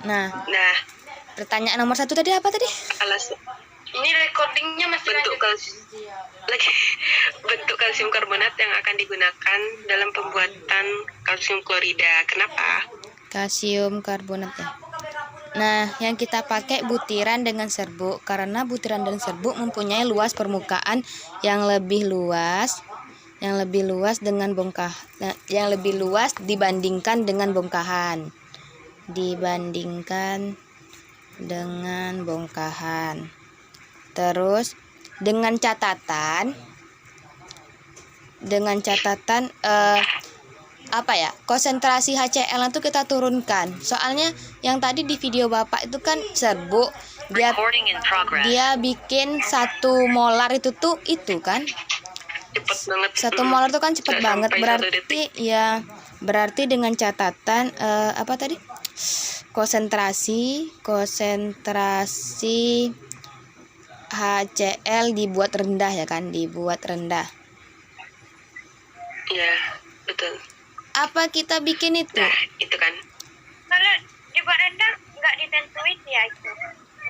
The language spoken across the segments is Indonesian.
Nah, pertanyaan nomor 1 tadi apa tadi? Ini recordingnya masih bentuk kalsium karbonat yang akan digunakan dalam pembuatan kalsium klorida. Kenapa? Kalsium karbonat ya. Nah, yang kita pakai butiran dengan serbuk karena butiran dan serbuk mempunyai luas permukaan yang lebih luas dengan yang lebih luas dibandingkan dengan bongkahan. Terus dengan catatan konsentrasi HCl itu kita turunkan. Soalnya yang tadi di video Bapak itu kan serbuk, dia bikin 1 molar itu kan. Cepet banget. 1 molar itu kan cepet banget. Berarti dengan catatan konsentrasi HCl dibuat rendah ya kan, Iya, betul. Apa kita bikin itu? Nah, itu kan. Kalau dibuat rendah nggak ditentuin ya itu.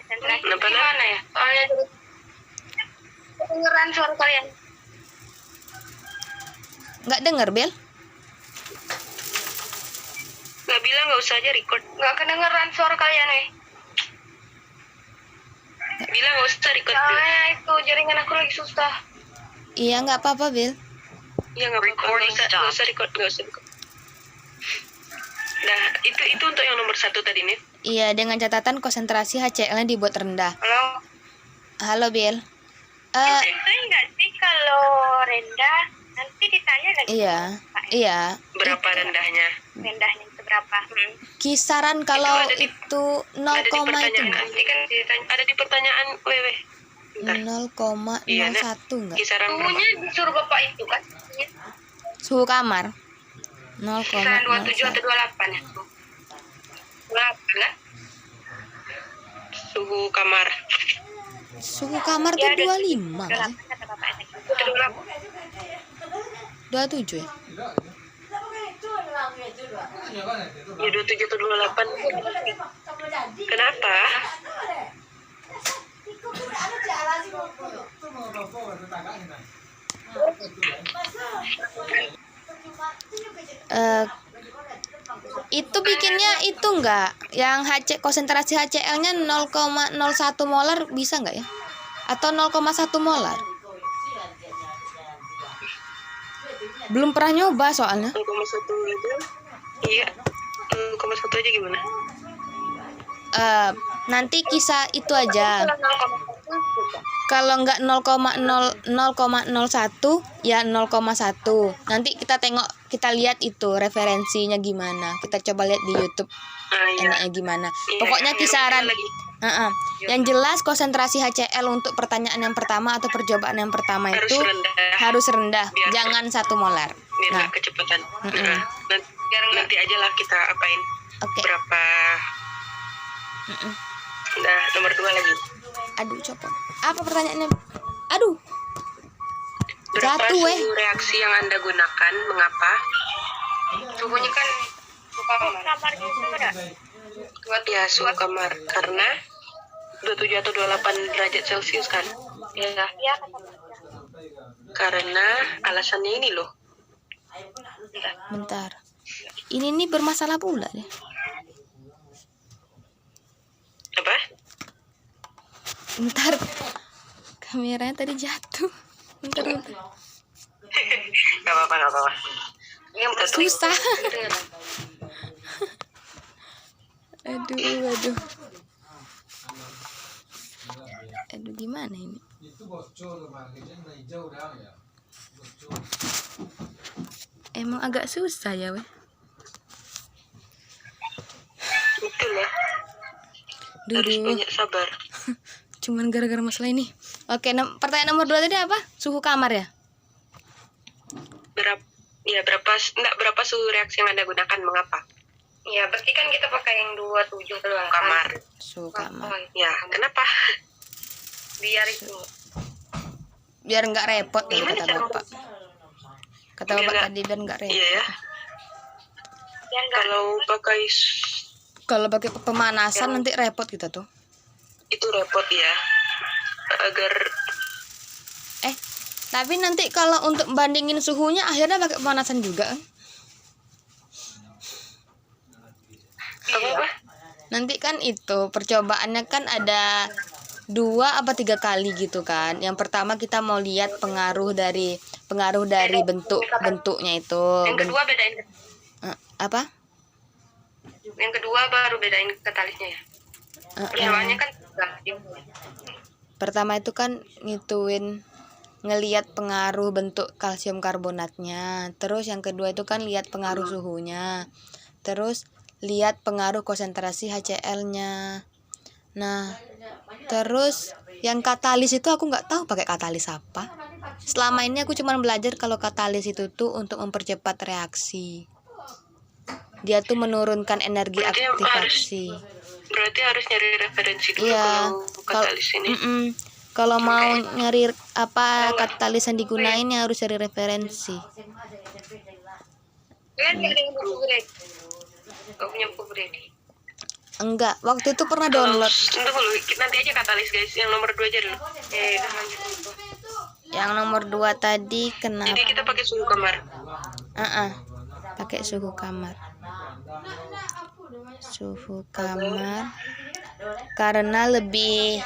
Kenapa gimana ya? Soalnya kedengeran suara kalian. Nggak denger, Bel? Nggak bilang nggak usah aja record. Nggak kedengeran suara kalian Bilang nggak usah record. Soalnya itu jaringan aku lagi susah. Iya, nggak apa-apa, Bel. Iya, nggak apa-apa. Nggak usah record. Nah, itu untuk yang nomor 1 tadi nih. Iya, dengan catatan konsentrasi HCl-nya dibuat rendah. Halo, Bel. Tentuin nggak sih kalau rendah? Nanti ditanya lagi. Iya. Berapa rendahnya? Rendahnya itu berapa? Kisaran kalau itu 0, Ada di pertanyaan. itu Ada di pertanyaan WW. 0,01 enggak? Kisaran suhunya disuruh Bapak itu kan? Suhu kamar. Kisaran 27 atau 28 ya? 28 kan? Suhu kamar. Suhu kamar tuh 25 kan? 27 ya? Ya 27 atau 28. Kenapa? Itu bikinnya itu enggak? Yang konsentrasi HCl-nya 0,01 molar bisa enggak ya? Atau 0,1 molar? Belum pernah nyoba soalnya. 0,1 aja. Iya. 0,1 aja gimana? Nanti kisah itu aja. Kalau enggak 0,01 ya 0,1. Nanti kita lihat itu referensinya gimana. Kita coba lihat di YouTube enaknya gimana. Pokoknya kisaran yang jelas konsentrasi HCl untuk pertanyaan yang pertama atau percobaan yang pertama itu harus rendah, jangan 1 molar. Biar nggak kecepatan. Nanti aja lah kita apain. Berapa? Nah, nomor 2 lagi. Aduh, copot. Apa pertanyaannya? Aduh. Berapa Jatuh, suhu reaksi yang Anda gunakan? Mengapa? Suhunya kan Kamar itu udah. Ya, suhu kamar. Karena 27 atau 28 derajat Celcius kan? Ya. Karena alasannya ini loh. Bentar. Ini nih bermasalah pula deh. Apa? Bentar. Kameranya tadi jatuh. Bentar. Gak apa-apa. Susah. Aduh. Aduh, gimana ini? Emang agak susah ya, weh. Betul ya. Harus banyak sabar. Cuman gara-gara masalah ini. Oke, pertanyaan nomor 2 tadi apa? Suhu kamar ya? Berapa suhu reaksi yang Anda gunakan? Mengapa? Ya, berarti kan kita pakai yang 27 doang. Kamar. Suhu kamar. Ya, kenapa? Biar nggak repot nih, kata Bapak. Kata Bapak tadi biar nggak repot. Iya ya. Kalau pakai Kalau pakai pemanasan Yang- nanti repot kita tuh. Itu repot ya. Agar Tapi nanti kalau untuk bandingin suhunya akhirnya pakai pemanasan juga kan? apa? Nanti kan itu percobaannya kan ada 2 apa 3 kali gitu kan. Yang pertama kita mau lihat pengaruh dari bentuknya itu. Yang kedua bedain. Apa? Yang kedua baru bedain katalisnya ya. Percobaannya kan Pertama itu kan ngelihat pengaruh bentuk kalsium karbonatnya. Terus yang kedua itu kan lihat pengaruh suhunya. Terus lihat pengaruh konsentrasi HCl-nya. Nah, terus yang katalis itu aku nggak tahu pakai katalis apa. Selama ini aku cuma belajar kalau katalis itu tuh untuk mempercepat reaksi. Dia tuh menurunkan energi aktivasi. Berarti harus nyari referensi dulu Iya, kalau katalis ini. Kalau mau nyari apa katalis yang digunain ya harus cari referensi. Kalian nggak ada yang buku ready? Gak punya buku ready? Enggak, waktu itu pernah download. Tunggu dulu, nanti aja katalis guys. Yang nomor 2 aja dulu. Udah lanjut dulu. Yang nomor 2 tadi kenapa? Jadi kita pakai suhu kamar. Pakai suhu kamar. Suhu kamar karena lebih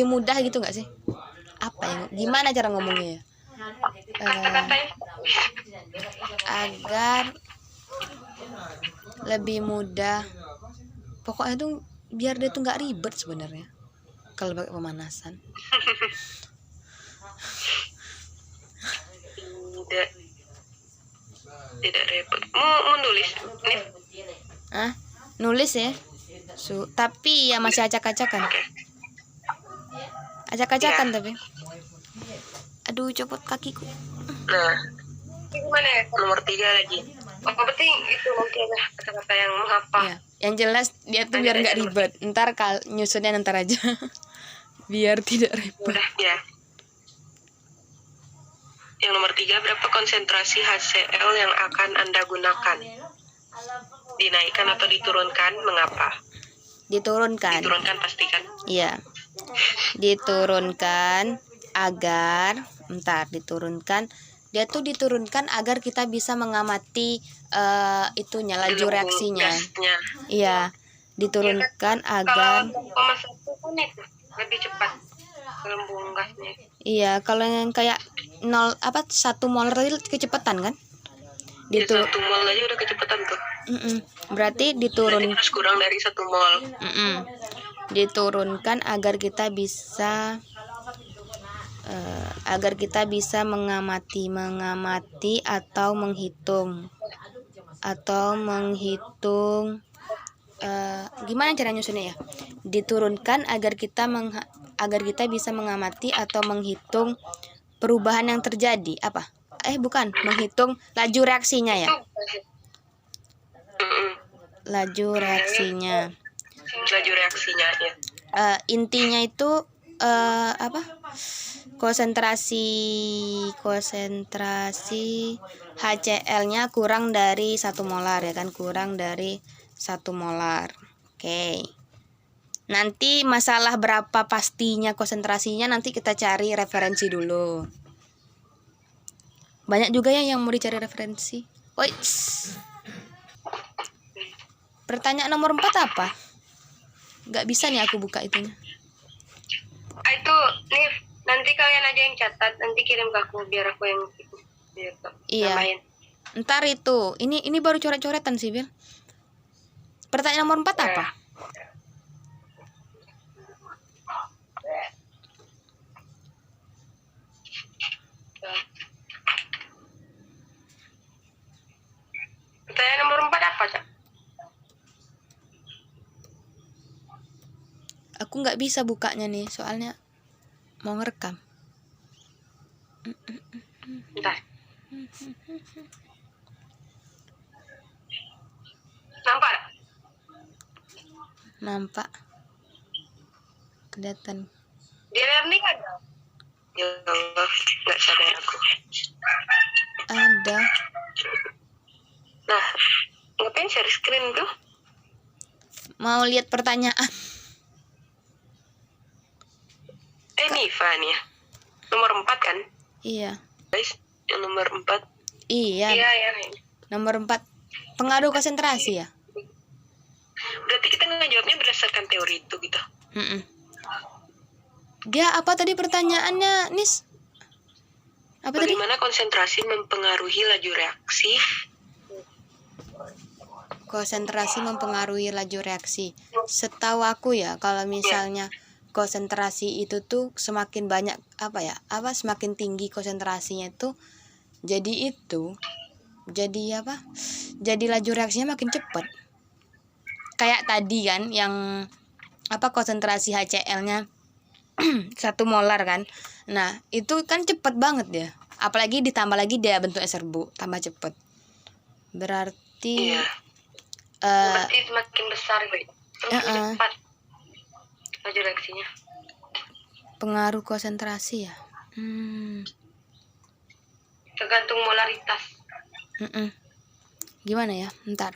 mudah gitu nggak sih? Apa yang gimana cara ngomongnya ya? Kata-katanya Agar lebih mudah. Pokoknya tuh biar dia tuh nggak ribet sebenarnya kalau pakai pemanasan. tidak repot. Mau nulis nih. Nulis ya. Tapi ya masih acak-acakan. Acak-acakan tapi. Aduh, copot kakiku. Nah, gimana ya? Nomor 3 lagi. Penting itu nanti ada kata-kata yang mengapa. Ya, yang jelas dia tuh biar nggak ribet. Ntar nyusunnya ntar aja. Biar tidak repot. Udah ya. Yang nomor 3, berapa konsentrasi HCl yang akan Anda gunakan? Dinaikkan atau diturunkan? Mengapa? Diturunkan. Diturunkan pastikan. Iya. Diturunkan agar diturunkan. Dia tuh diturunkan agar kita bisa mengamati itunya laju Gelembung reaksinya. gasnya. Iya. Diturunkan agar Kalau 0,1 kan itu lebih cepat gelembung gasnya. iya, kalau yang kayak 1 molar tadi kecepatan kan? Ya, 1 mol aja udah kecepatan tuh. Berarti Berarti harus kurang dari 1 mol. Diturunkan agar kita bisa mengamati atau menghitung gimana cara nyusunnya ya? Diturunkan agar kita bisa mengamati atau menghitung perubahan yang terjadi. Bukan, menghitung laju reaksinya ya. Laju reaksinya Ya. Intinya itu konsentrasi HCl-nya kurang dari 1 molar ya kan, kurang dari 1 molar. Oke. Nanti masalah berapa pastinya konsentrasinya nanti kita cari referensi dulu. Banyak juga ya yang mau dicari referensi. Pertanyaan nomor 4 apa? Nggak bisa nih aku buka itunya. Itu nih, nanti kalian aja yang catat, nanti kirim ke aku biar aku yang Iya. tambahin. Ntar itu, ini baru coret-coretan sih, Bil. Pertanyaan nomor 4 apa? Pertanyaan nomor 4 apa, Cak? Aku nggak bisa bukanya nih, soalnya mau ngerekam. Bentar. Nampak? Nampak. Kelihatan. Di learning ada? Ya Allah, nggak sadar aku. Ada. Nah, ngapain share screen tuh? Mau lihat pertanyaan? Niva nih ya. Nomor 4 kan? Iya. Guys, yang nomor 4. Iya. Iya, ya. Nomor 4. Pengaruh konsentrasi ya? Berarti kita ngejawabnya berdasarkan teori itu gitu. Mm-mm. Dia apa tadi pertanyaannya, Nis? Apa tadi? Bagaimana konsentrasi mempengaruhi laju reaksi? Konsentrasi mempengaruhi laju reaksi. Setahu aku ya, kalau misalnya konsentrasi itu tuh semakin banyak semakin tinggi konsentrasinya itu, jadi laju reaksinya makin cepat. Kayak tadi kan yang konsentrasi HCl-nya 1 molar kan. Nah, itu kan cepet banget ya. Apalagi ditambah lagi dia bentuknya serbu, tambah cepet. Berarti Berarti semakin besar gitu. Semakin cepat laju reaksinya. pengaruh konsentrasi ya. Tergantung molaritas. Gimana ya? Bentar.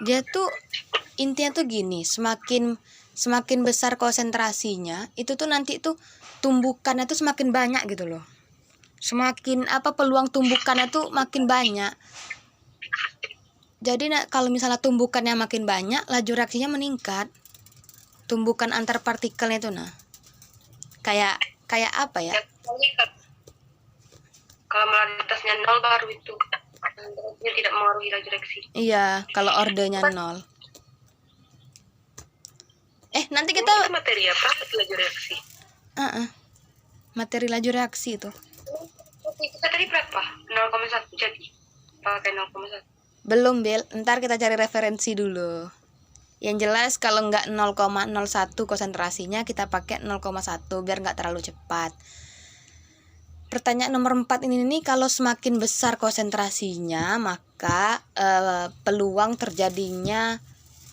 Dia tuh intinya tuh gini, semakin besar konsentrasinya, itu tuh nanti tuh tumbukannya tuh semakin banyak gitu loh. Semakin peluang tumbukannya tuh makin banyak. Jadi kalau misalnya tumbukannya makin banyak, laju reaksinya meningkat. Tumbukan antar partikelnya itu kayak apa ya? Kalau molaritasnya 0 baru itu dia tidak mengaruhi laju reaksi. Iya, kalau ordenya 0. Nanti kita materi apa laju reaksi? Materi laju reaksi itu. Kita tadi berapa? 0,1 jadi pakai 0,1. Belum, Bel. Ntar kita cari referensi dulu. Yang jelas kalau nggak 0,01 konsentrasinya, kita pakai 0,1 biar nggak terlalu cepat. Pertanyaan nomor 4 ini nih, kalau semakin besar konsentrasinya, maka peluang terjadinya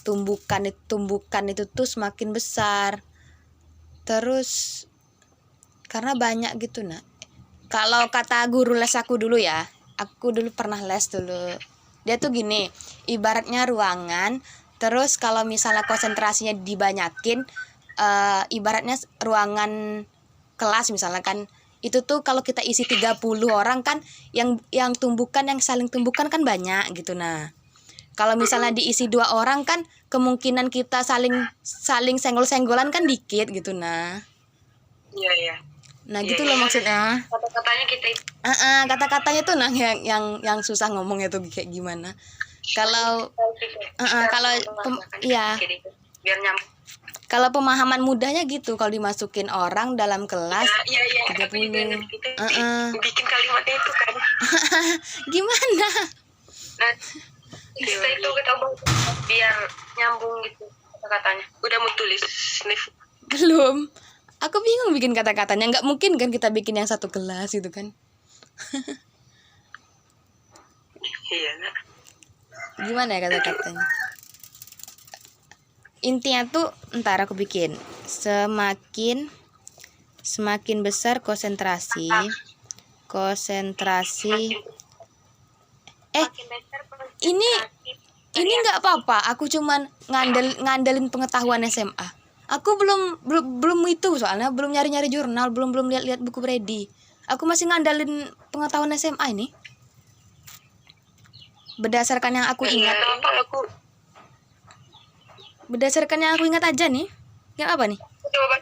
tumbukan itu tuh semakin besar. Terus karena banyak gitu Kalau kata guru les aku dulu ya, aku dulu pernah les dulu. Dia tuh gini, ibaratnya ruangan, terus kalau misalnya konsentrasinya dibanyakin, ibaratnya ruangan kelas misalnya kan, itu tuh kalau kita isi 30 orang kan, yang saling tumbukan kan banyak gitu. Kalau misalnya diisi 2 orang kan, kemungkinan kita saling senggol-senggolan kan dikit gitu. Iya. Gitu loh maksudnya. Kata-katanya kita kata-katanya tuh yang susah ngomongnya tuh kayak gimana. Kalau biar nyambung. Kalau pemahaman mudahnya gitu, kalau dimasukin orang dalam kelas, 30. Bikin kalimatnya itu kan. Gimana? Nah, kita itu kita ubah biar nyambung gitu kata-katanya. Udah mau tulis, Nif? Belum. Aku bingung bikin kata-katanya. Nggak mungkin kan kita bikin yang satu kelas gitu kan. Iya, Gimana ya kata-katanya? Intinya tuh, ntar aku bikin. Semakin besar konsentrasi. Ini nggak apa-apa. Aku cuman ngandelin pengetahuan SMA. Aku belum itu, soalnya belum nyari-nyari jurnal, belum lihat buku Brady. Aku masih ngandalin pengetahuan SMA ini. Berdasarkan yang aku ingat. Berdasarkan yang aku ingat aja nih. Yang apa nih? Coba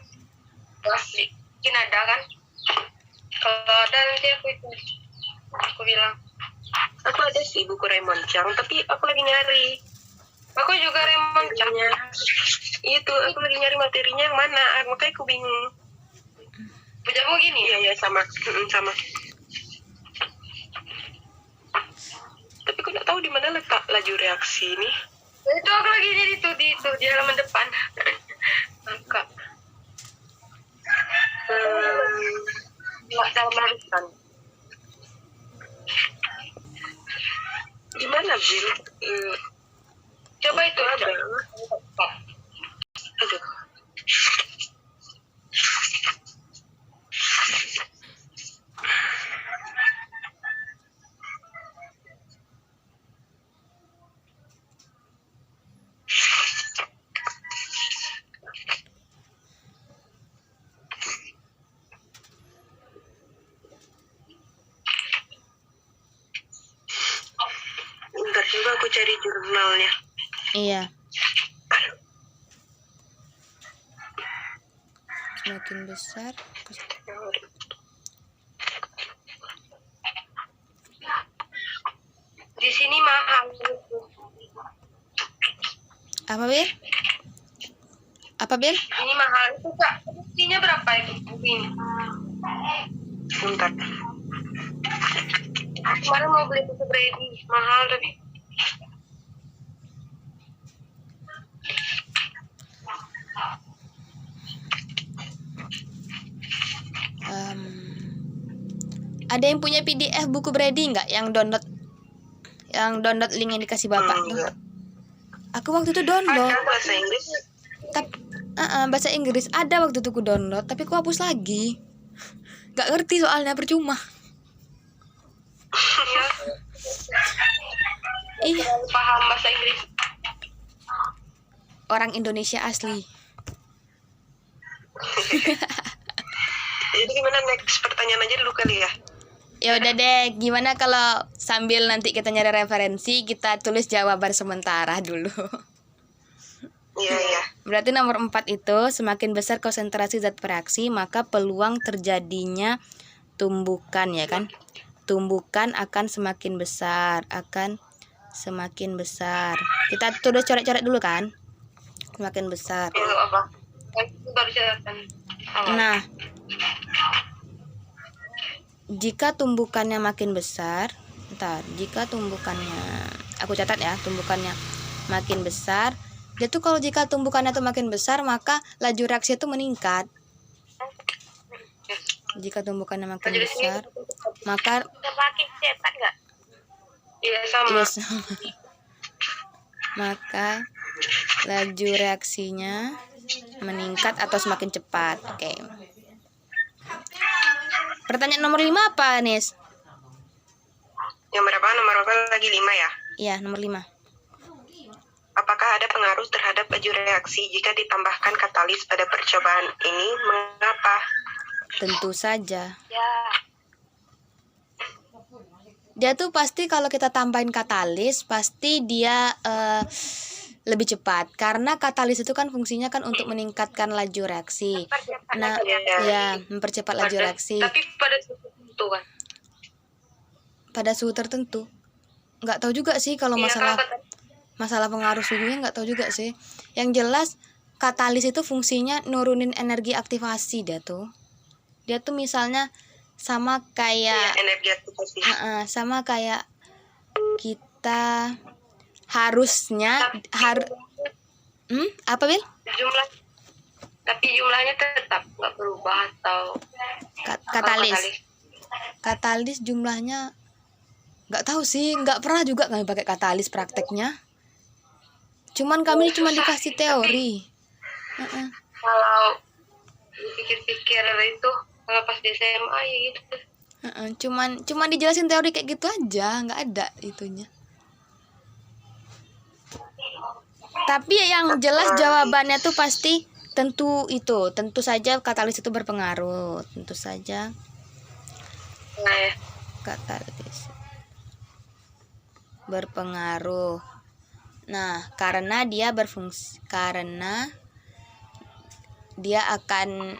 bikin ada kan? Kalau ada nanti aku bilang. Aku ada sih buku Raymond Chang, tapi aku lagi nyari. Aku juga Raymond Chang. Itu aku lagi nyari materinya yang mana, makanya aku bingung. Pujamu gini? Iya sama. Tapi aku nggak tahu di mana letak laju reaksi ini. Itu aku lagi di halaman depan. Angka. Dalam larutan. Gimana, Bil? Coba itu aja. Aduh. Bentar juga aku cari jurnalnya. Iya. Semakin besar. Di sini mahal. Apa, Bil? Apa, Bil? Ini mahal itu Kak. Fungsinya berapa itu? Ini. Bentar. Kemarin mau beli buku Brady mahal tapi. Ada yang punya PDF buku Brady nggak? Yang download link yang dikasih bapak tuh? Enggak. Aku waktu itu download. Ada bahasa Inggris. Tapi bahasa Inggris ada waktu itu aku download, tapi aku hapus lagi. Gak ngerti soalnya, percuma. Ih, Paham bahasa Inggris. orang Indonesia asli. Jadi gimana, next pertanyaan aja dulu kali ya? Ya udah deh, gimana kalau sambil nanti kita nyari referensi, kita tulis jawaban sementara dulu. Iya, iya. Berarti nomor 4 itu, semakin besar konsentrasi zat bereaksi, maka peluang terjadinya tumbukan, ya kan? Tumbukan akan semakin besar, Kita tulis coret-coret dulu kan? Semakin besar. Itu apa? Itu baru catatan. Nah, jika tumbukannya makin besar, jika tumbukannya, aku catat ya, tumbukannya makin besar, dia tuh kalau jika tumbukannya tuh makin besar, maka laju reaksi itu meningkat. Jika tumbukannya makin besar, maka Semakin cepat nggak? Iya sama. iya, maka laju reaksinya meningkat atau semakin cepat. Oke. Pertanyaan nomor 5 apa, Nis? Yang berapa? Nomor berapa lagi? 5 ya? Iya, nomor 5. Apakah ada pengaruh terhadap laju reaksi jika ditambahkan katalis pada percobaan ini? Mengapa? Tentu saja. Ya. Dia tuh pasti kalau kita tambahin katalis, pasti dia lebih cepat. Karena katalis itu kan fungsinya kan untuk meningkatkan laju reaksi. Nah, ya, mempercepat laju reaksi. Tapi pada suhu tertentu kan. Pada suhu tertentu. Nggak tahu juga sih kalau masalah pengaruh suhunya, nggak tahu juga sih. Yang jelas katalis itu fungsinya nurunin energi aktivasi dia tuh. Dia tuh misalnya sama kayak Energi aktivasi. sama kayak kita harusnya apa, Bil? Tapi jumlahnya tetap nggak berubah atau Katalis jumlahnya nggak tahu sih, nggak pernah juga kami pakai katalis prakteknya. Cuman kami cuma dikasih teori. Kalau dipikir-pikir itu kalau pas di SMA ya gitu. Cuman dijelasin teori kayak gitu aja, nggak ada itunya. Tapi yang jelas jawabannya tuh pasti tentu saja katalis itu berpengaruh, tentu saja. Nah, ya. Katalis berpengaruh. Nah, karena dia berfungsi, karena dia akan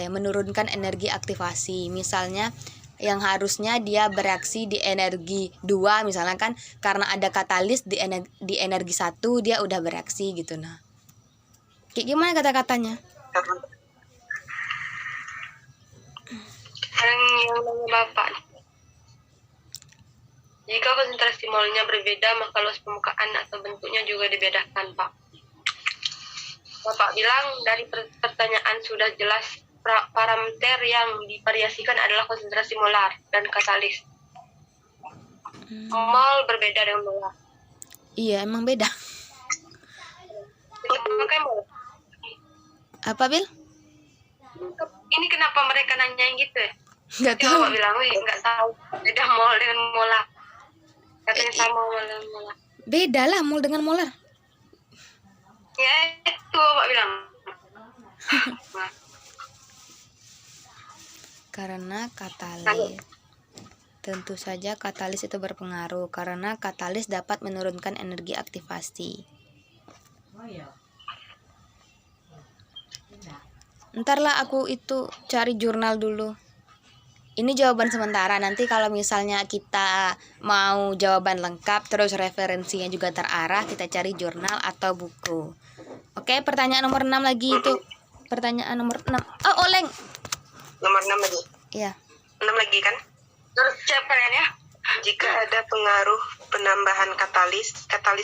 menurunkan energi aktivasi. Misalnya yang harusnya dia bereaksi di energi 2 misalnya kan, karena ada katalis di energi 1 dia udah bereaksi gitu. Nah, kayak gimana kata-katanya? Yang nanya Bapak, jika konsentrasi molnya berbeda maka luas permukaan atau bentuknya juga dibedakan, Pak. Bapak bilang dari pertanyaan sudah jelas parameter yang divariasikan adalah konsentrasi molar dan katalis. Mol berbeda dengan molar. Iya, emang beda. Makanya mau. Apa, Bil? Ini kenapa mereka nanyain gitu ya? Nggak Dia tahu. bapak bilang, wih nggak tahu. Beda mall dengan mola. Katanya sama mall dengan mola. Beda lah mol dengan molar. Ya itu bapak bilang. Nah, Karena katalis. Tentu saja katalis itu berpengaruh karena katalis dapat menurunkan energi aktivasi. Ntarlah aku itu cari jurnal dulu. Ini jawaban sementara. Nanti kalau misalnya kita mau jawaban lengkap terus referensinya juga terarah, kita cari jurnal atau buku. Oke, pertanyaan nomor 6 lagi itu. Pertanyaan nomor 6. Oh, Oleng. Nomor 6 lagi. Iya. 6 lagi kan? terus siap kalian ya? Jika ada pengaruh penambahan katalis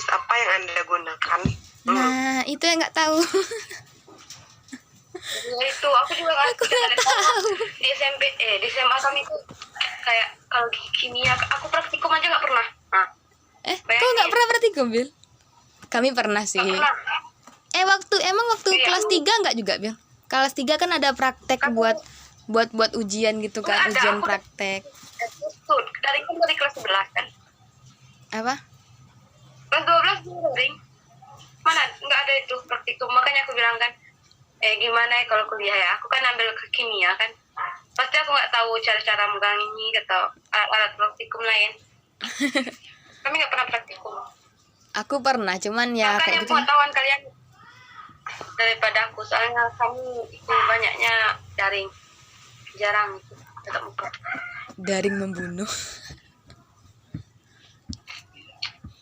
apa yang Anda gunakan? Nah, itu yang nggak tahu. Ya itu aku juga nggak tahu. Di SMP di SMA kami tuh kayak kalau di kimia aku praktikum aja nggak pernah. Nah, Kau nggak pernah praktikum, Bil? Kami pernah sih. nggak pernah. Waktu Iya. kelas 3 nggak juga, Bil? Kelas 3 kan ada praktek buat ujian gitu kan, Nggak ada, ujian aku- praktek. Tuh, dari kelas 11 kan. Apa? Kelas 12 daring. Mana nggak ada itu praktikum. Makanya aku bilang kan, gimana ya kalau kuliah ya? Aku kan ambil ke kimia kan. Pasti aku nggak tahu cara-cara megang ini atau alat praktikum lain. Kami nggak pernah praktikum. Aku pernah, cuman ya Makanya kayak gitu. pengetahuan kalian daripada aku. Soalnya kamu itu banyaknya daring. Jarang itu tetap muka. Daring membunuh.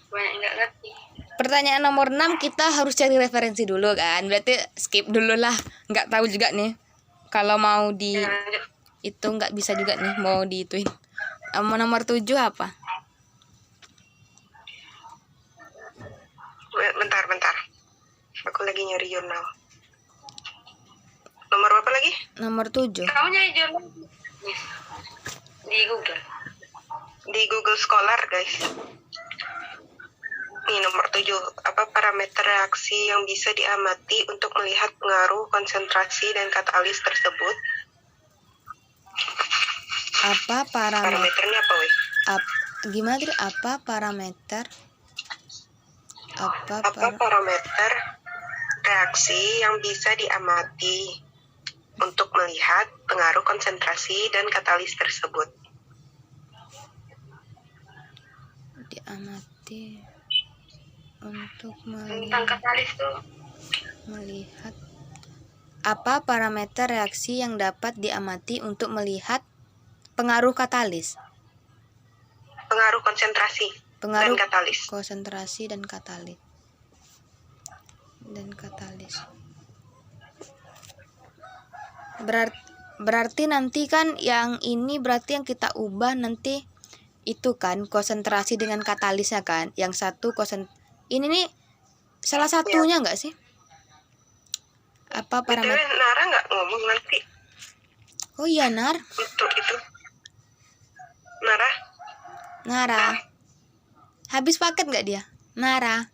Banyak yang nggak ngerti. Pertanyaan nomor 6 kita harus cari referensi dulu kan. Berarti skip dulu lah. Nggak tahu juga nih. Kalau mau di Lanjut. itu nggak bisa juga nih mau diituin. Nomor 7 apa? Bentar. Aku lagi nyari jurnal. Nomor berapa lagi? Nomor 7. Kamu nyari jurnal di Google. Di Google Scholar, guys. Nih, nomor 7. Apa parameter reaksi yang bisa diamati untuk melihat pengaruh konsentrasi dan katalis tersebut? Apa parameter? Parameternya apa, weh? Gimana tadi? Apa parameter? Apa parameter reaksi yang bisa diamati untuk melihat pengaruh konsentrasi dan katalis tersebut? Diamati untuk Tentang katalis tuh. melihat apa parameter reaksi yang dapat diamati untuk melihat pengaruh katalis, Pengaruh konsentrasi pengaruh dan katalis. konsentrasi dan katalis. Berarti nanti kan yang ini berarti yang kita ubah nanti itu kan konsentrasi dengan katalisnya kan. Yang satu ini nih salah satunya enggak sih? Apa BTW, parameter? Nara nggak ngomong nanti Oh iya, Nar. untuk itu. Nara, Habis paket nggak dia? Nara.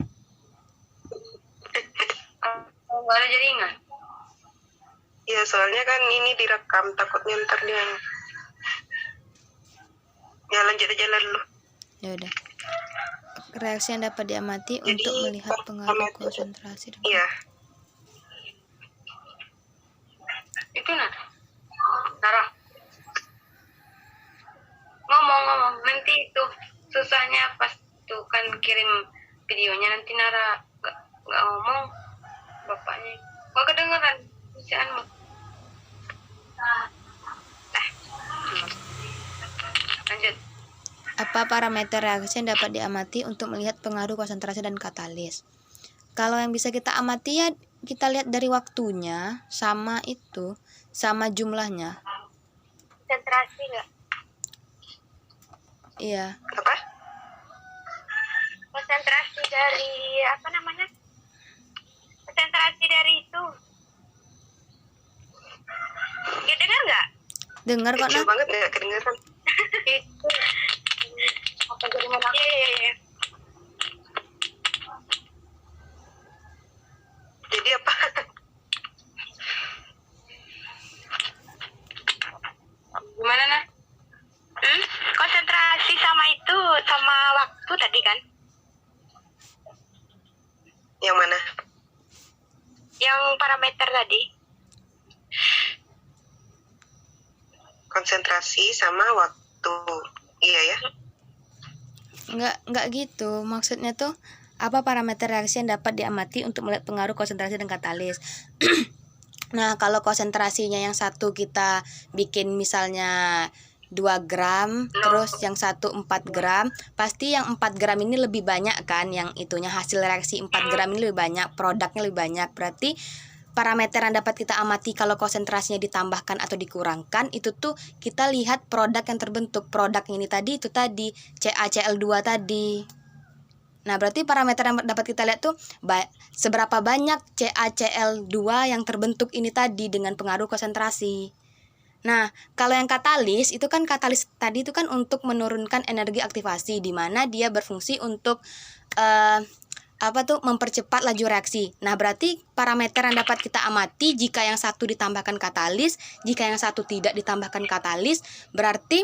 Nggak ada jaringan. ya soalnya kan ini direkam, takutnya ntar dia. Ya lanjut aja lah dulu. Ya udah. Reaksi yang dapat diamati Jadi, untuk melihat pengaruh parameter- konsentrasi dan Iya, Itu Nara. Ngomong nanti itu susahnya pas tuh kan kirim videonya nanti Nara nggak ngomong bapaknya. Gak kedengeran bisikanmu. Lanjut. apa parameter reaksi yang dapat diamati untuk melihat pengaruh konsentrasi dan katalis. Kalau yang bisa kita amati ya kita lihat dari waktunya sama itu, sama jumlahnya. Konsentrasi nggak? Iya. apa? Konsentrasi dari apa namanya? Konsentrasi dari itu. Ya dengar nggak? Dengar kok, Kecil Nah. banget nggak kedengeran. Itu apa jaringan aku? Iya. Yang mana? Yang parameter tadi. Konsentrasi sama waktu. Iya ya. Enggak gitu. Maksudnya tuh apa parameter reaksi yang dapat diamati untuk melihat pengaruh konsentrasi dan katalis. Nah, kalau konsentrasinya yang satu kita bikin misalnya 2 gram, terus yang satu 4 gram, pasti yang 4 gram ini lebih banyak kan, yang itunya hasil reaksi 4 gram ini lebih banyak, produknya lebih banyak. Berarti parameter yang dapat kita amati kalau konsentrasinya ditambahkan atau dikurangkan, itu tuh kita lihat produk yang terbentuk. Produk ini tadi, itu tadi, CaCl2 tadi. Nah, berarti parameter yang dapat kita lihat tuh seberapa banyak CaCl2 yang terbentuk ini tadi dengan pengaruh konsentrasi. Nah, kalau yang katalis itu kan katalis tadi itu kan untuk menurunkan energi aktivasi, di mana dia berfungsi untuk mempercepat laju reaksi. Nah, berarti parameter yang dapat kita amati jika yang satu ditambahkan katalis, jika yang satu tidak ditambahkan katalis, berarti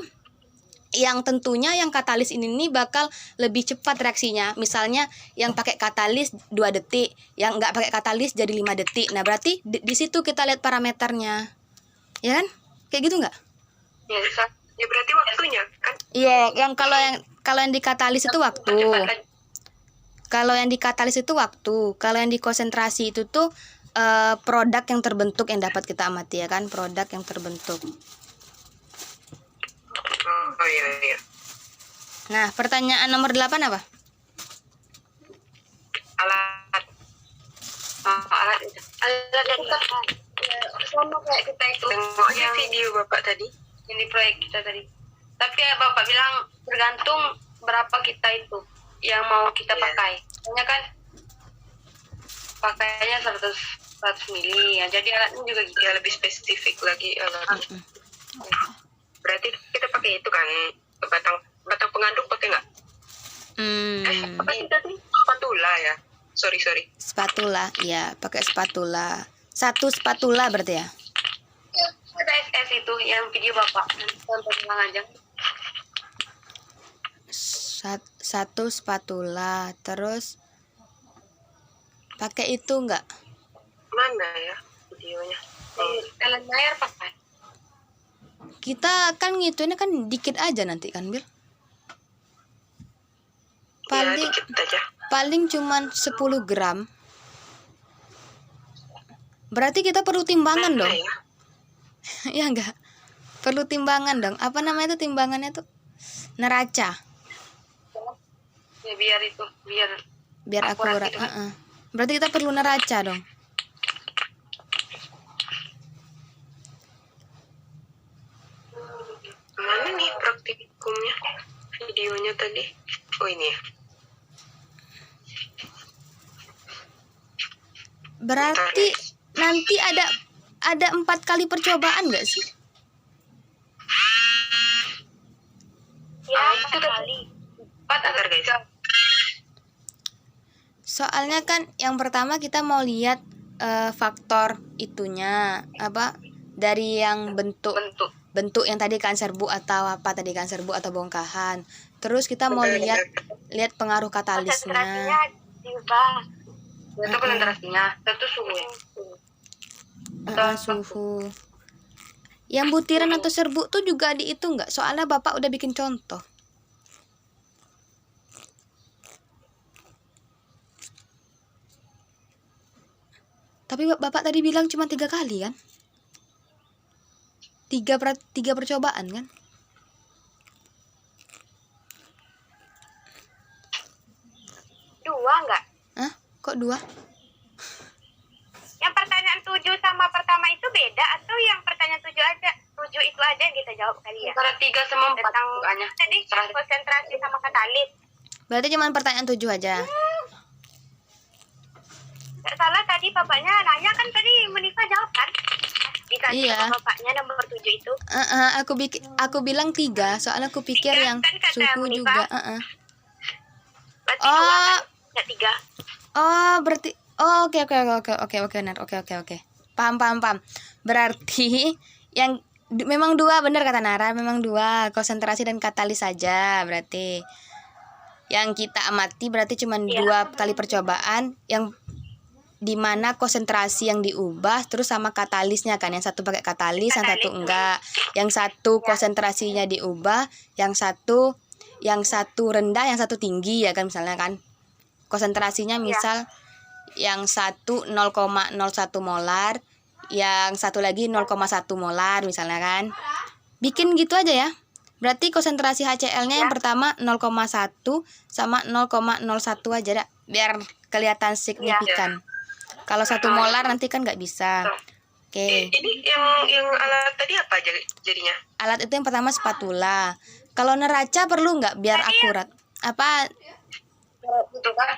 yang tentunya yang katalis ini bakal lebih cepat reaksinya. Misalnya yang pakai katalis 2 detik, yang nggak pakai katalis jadi 5 detik. Nah, berarti di situ kita lihat parameternya. Ya kan? Kayak gitu nggak? Ya berarti waktunya kan? Iya, kalau yang di katalis itu waktu. Kalau yang di katalis itu waktu. Kalau yang di konsentrasi itu tuh produk yang terbentuk yang dapat kita amati, ya kan? Produk yang terbentuk. Oh iya. Nah, pertanyaan nomor 8 apa? Alat dan bahan. Sama kayak kita itu. Tengoknya video Bapak tadi. Yang di proyek kita tadi. Tapi ya Bapak bilang tergantung berapa kita itu yang mau kita pakai. Soalnya kan pakainya 100 mili. Ya, jadi alatnya juga gitu. Ya lebih spesifik lagi alatnya. Berarti kita pakai itu kan batang pengaduk pakai nggak? Apa sih tadi? Spatula ya. Sorry. Spatula, ya pakai spatula. 1 spatula berarti ya. Ada SS itu yang video Bapak. Tonton aja. 1 spatula, terus pakai itu enggak? Mana ya videonya? Ellen Mayer pakai. Kita kan ngituinnya kan dikit aja nanti kan, Bil? Ya, dikit aja. Paling cuman 10 gram. Berarti kita perlu timbangan dong. Ya? Ya enggak? Perlu timbangan dong. Apa namanya itu timbangannya tuh? Neraca. Ya biar akurat. gitu. Berarti kita perlu neraca dong. Mana nih praktikumnya? Videonya tadi. Oh ini ya. Berarti nanti ada 4 kali percobaan nggak sih? Ya, itu kali. 4 Bentar guys. Soalnya kan yang pertama kita mau lihat faktor itunya apa dari yang bentuk yang tadi kan serbu atau apa tadi kan serbu atau bongkahan. Terus kita mau lihat pengaruh katalisnya. Itu konsentrasinya, itu suhu. Suhu. Yang butiran atau serbu tuh juga dihitung nggak? Soalnya Bapak udah bikin contoh. Tapi Bapak tadi bilang cuma 3 kali kan? 3 percobaan kan? Dua enggak? Hah? Kok 2? Yang pertanyaan 7 sama pertama itu beda atau yang pertanyaan 7 itu aja yang kita jawab kali ya? Antara 3 sama 4 tentang tadi konsentrasi sama katalis. Berarti cuma pertanyaan 7 aja. Nggak salah tadi bapaknya nanya kan tadi Munifa jawab kan? Dikasih Iya. sama bapaknya nomor 7 itu. Aku bilang 3, soalnya aku pikir 3, yang kan kata suhu Munifa. juga. Berarti 2 kan? Nggak 3. Oh, berarti oke benar. Oke. Paham. Berarti yang memang 2 benar kata Nara, memang 2, konsentrasi dan katalis saja berarti. Yang kita amati berarti cuma 2 kali percobaan. Yang di mana konsentrasi yang diubah terus sama katalisnya kan, yang satu pakai katalis, yang satu enggak, yang satu konsentrasinya diubah, yang satu rendah, yang satu tinggi ya kan, misalnya kan konsentrasinya misal yang satu 0,01 molar, yang satu lagi 0,1 molar misalnya kan, bikin gitu aja ya. Berarti konsentrasi HCl-nya yang pertama 0,1 sama 0,01 aja dah, biar kelihatan signifikan. Kalau 1 molar nanti kan nggak bisa. Oke. Ini yang alat tadi apa jadinya? Alat itu yang pertama spatula. Kalau neraca perlu nggak biar akurat? Apa? Itu kan